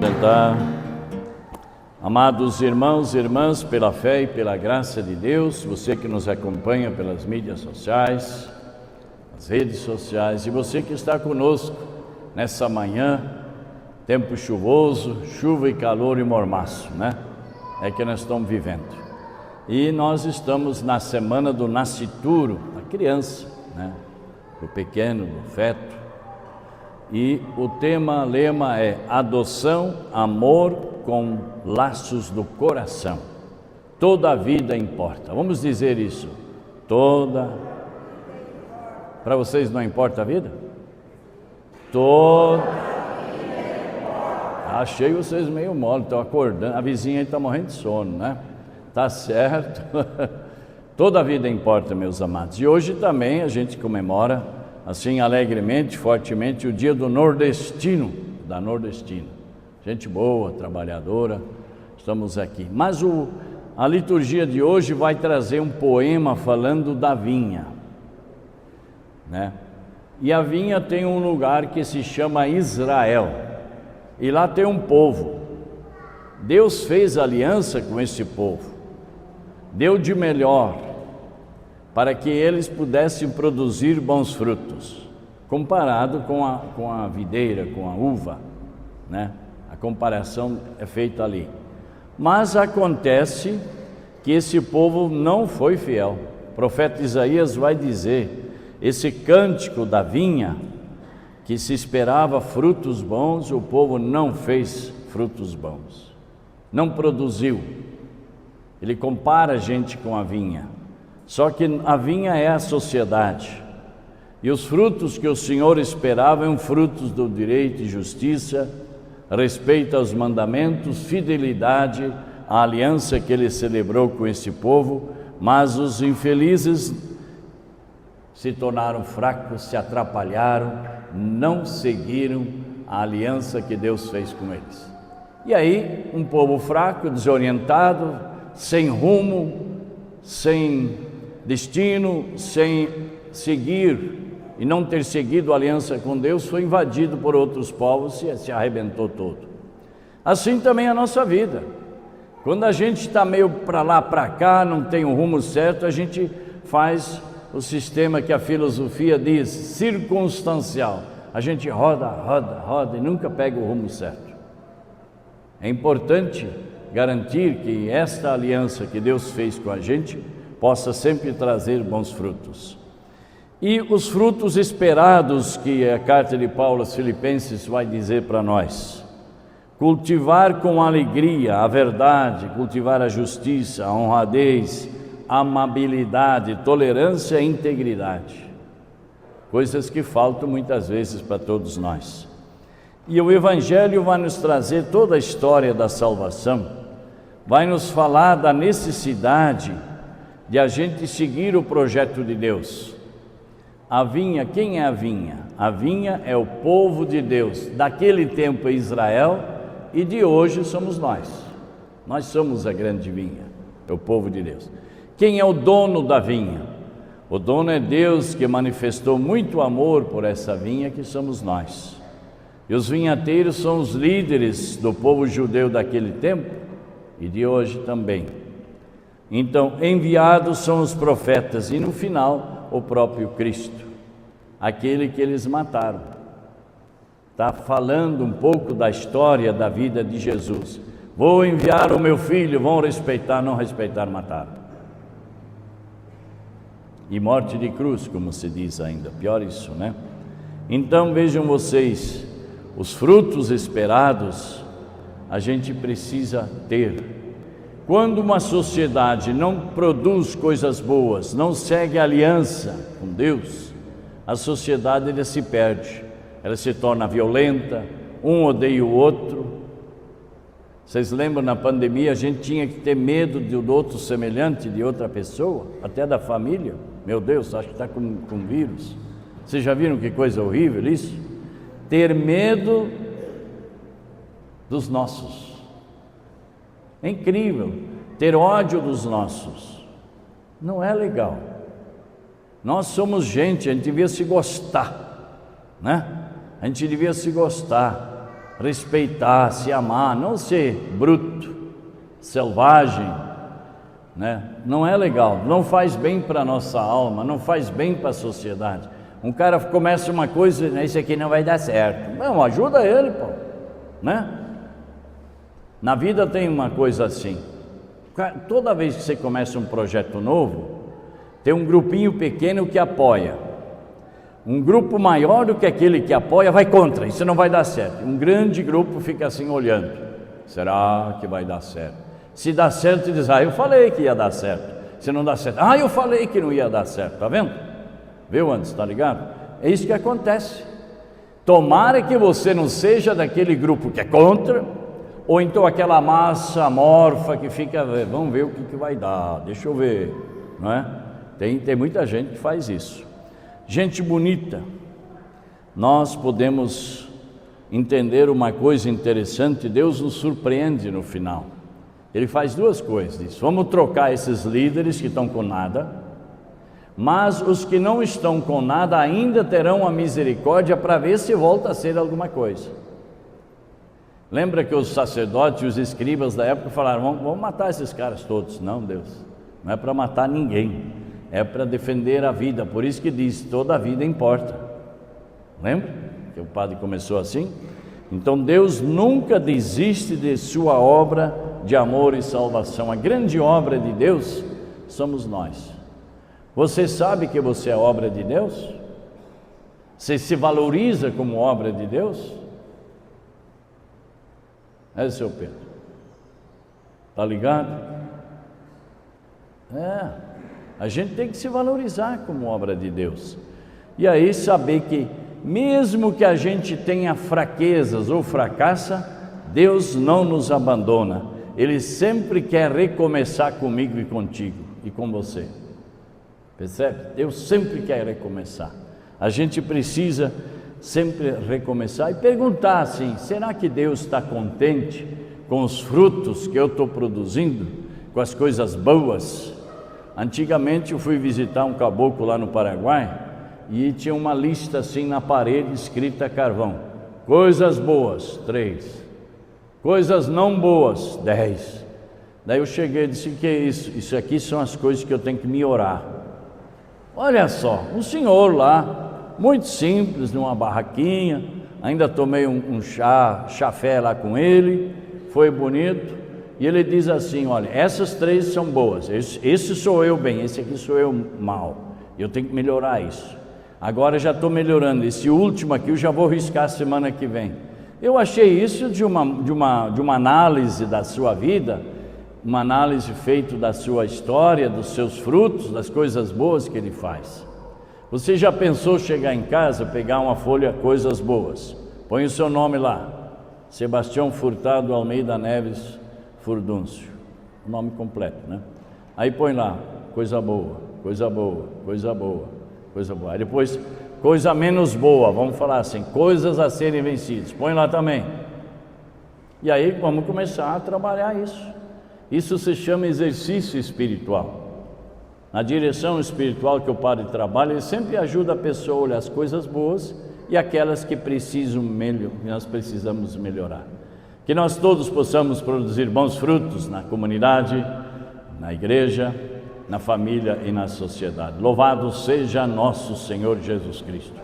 Sentar. Amados irmãos e irmãs, pela fé e pela graça de Deus, você que nos acompanha pelas mídias sociais, as redes sociais, e você que está conosco nessa manhã, tempo chuvoso, chuva e calor e mormaço, né? É que nós estamos vivendo. E nós estamos na semana do nascituro, a criança, né? O pequeno, o feto. E o lema é adoção, amor com laços do coração. Toda a vida importa. Vamos dizer isso. Para vocês não importa a vida? Achei vocês meio mole, estão acordando. A vizinha aí está morrendo de sono, né? Tá certo. Toda a vida importa, meus amados. E hoje também a gente comemora assim alegremente, fortemente, o dia do nordestino, da nordestina. Gente boa, trabalhadora, estamos aqui. Mas a liturgia de hoje vai trazer um poema falando da vinha, né? E a vinha tem um lugar que se chama Israel, e lá tem um povo. Deus fez aliança com esse povo, deu de melhor, para que eles pudessem produzir bons frutos, comparado com a videira, com a uva, né? A comparação é feita ali. Mas acontece que esse povo não foi fiel. O profeta Isaías vai dizer, esse cântico da vinha, que se esperava frutos bons, o povo não fez frutos bons, não produziu. Ele compara a gente com a vinha. Só que a vinha é a sociedade, e os frutos que o Senhor esperava eram frutos do direito e justiça, respeito aos mandamentos, fidelidade à aliança que Ele celebrou com esse povo. Mas os infelizes se tornaram fracos, se atrapalharam, não seguiram a aliança que Deus fez com eles. E aí, um povo fraco, desorientado, sem rumo, sem destino, sem seguir e não ter seguido a aliança com Deus, foi invadido por outros povos e se arrebentou todo. Assim também a nossa vida. Quando a gente está meio para lá, para cá, não tem o rumo certo, a gente faz o sistema que a filosofia diz, circunstancial. A gente roda e nunca pega o rumo certo. É importante garantir que esta aliança que Deus fez com a gente possa sempre trazer bons frutos. E os frutos esperados que a carta de Paulo aos Filipenses vai dizer para nós: cultivar com alegria a verdade, cultivar a justiça, a honradez, a amabilidade, tolerância e integridade. Coisas que faltam muitas vezes para todos nós. E o Evangelho vai nos trazer toda a história da salvação, vai nos falar da necessidade de a gente seguir o projeto de Deus. A vinha, quem é a vinha? A vinha é o povo de Deus, daquele tempo é Israel, e de hoje somos nós. Nós somos a grande vinha, é o povo de Deus. Quem é o dono da vinha? O dono é Deus, que manifestou muito amor por essa vinha, que somos nós. E os vinhateiros são os líderes do povo judeu daquele tempo e de hoje também. Então, enviados são os profetas e no final o próprio Cristo, aquele que eles mataram. Está falando um pouco da história da vida de Jesus. Vou enviar o meu filho, vão respeitar, não respeitar, mataram. E morte de cruz, como se diz ainda, pior isso, né? Então vejam vocês, os frutos esperados a gente precisa ter. Quando uma sociedade não produz coisas boas, não segue a aliança com Deus, a sociedade ela se perde, ela se torna violenta, um odeia o outro. Vocês lembram, na pandemia a gente tinha que ter medo do outro semelhante, de outra pessoa, até da família. Meu Deus, acho que está com vírus. Vocês já viram que coisa horrível isso? Ter medo dos nossos. É incrível, ter ódio dos nossos, não é legal. Nós somos gente, a gente devia se gostar, né? A gente devia se gostar, respeitar, se amar, não ser bruto, selvagem, né? Não é legal, não faz bem para a nossa alma, não faz bem para a sociedade. Um cara começa uma coisa, isso aqui não vai dar certo. Não, ajuda ele, pô, né? Na vida tem uma coisa assim, toda vez que você começa um projeto novo, tem um grupinho pequeno que apoia. Um grupo maior do que aquele que apoia vai contra, isso não vai dar certo. Um grande grupo fica assim olhando, será que vai dar certo? Se dá certo, diz, eu falei que ia dar certo. Se não dá certo, eu falei que não ia dar certo, tá vendo? Viu antes, tá ligado? É isso que acontece. Tomara que você não seja daquele grupo que é contra, ou então aquela massa amorfa que fica, vamos ver o que vai dar, deixa eu ver, não é? Tem muita gente que faz isso. Gente bonita, nós podemos entender uma coisa interessante, Deus nos surpreende no final. Ele faz duas coisas, diz, vamos trocar esses líderes que estão com nada, mas os que não estão com nada ainda terão a misericórdia para ver se volta a ser alguma coisa. Lembra que os sacerdotes e os escribas da época falaram, vamos matar esses caras todos. Não, Deus, não é para matar ninguém, é para defender a vida, por isso que diz, toda a vida importa. Lembra que o padre começou assim? Então Deus nunca desiste de sua obra de amor e salvação. A grande obra de Deus somos nós. Você sabe que você é obra de Deus? Você se valoriza como obra de Deus? Seu Pedro, tá ligado? A gente tem que se valorizar como obra de Deus. E aí saber que mesmo que a gente tenha fraquezas ou fracassa, Deus não nos abandona. Ele sempre quer recomeçar comigo e contigo e com você. Percebe? Deus sempre quer recomeçar. A gente precisa sempre recomeçar e perguntar assim, será que Deus está contente com os frutos que eu estou produzindo, com as coisas boas? Antigamente eu fui visitar um caboclo lá no Paraguai e tinha uma lista assim na parede escrita a carvão, coisas boas, 3, coisas não boas, 10. Daí eu cheguei e disse, que é isso? Isso aqui são as coisas que eu tenho que melhorar. Olha só, um senhor lá, muito simples, numa barraquinha, ainda tomei um chafé lá com ele, foi bonito, e ele diz assim, olha, essas 3 são boas, esse sou eu bem, esse aqui sou eu mal, eu tenho que melhorar isso. Agora já estou melhorando, esse último aqui eu já vou riscar semana que vem. Eu achei isso de uma análise da sua vida, uma análise feita da sua história, dos seus frutos, das coisas boas que ele faz. Você já pensou chegar em casa, pegar uma folha, coisas boas, põe o seu nome lá, Sebastião Furtado Almeida Neves Furdúncio, o nome completo, né? Aí põe lá, coisa boa, coisa boa, coisa boa, coisa boa. Aí depois, coisa menos boa, vamos falar assim, coisas a serem vencidas, põe lá também. E aí vamos começar a trabalhar isso. Isso se chama exercício espiritual. Na direção espiritual que o padre trabalha, ele sempre ajuda a pessoa a olhar as coisas boas e aquelas que nós precisamos melhorar. Que nós todos possamos produzir bons frutos na comunidade, na igreja, na família e na sociedade. Louvado seja nosso Senhor Jesus Cristo.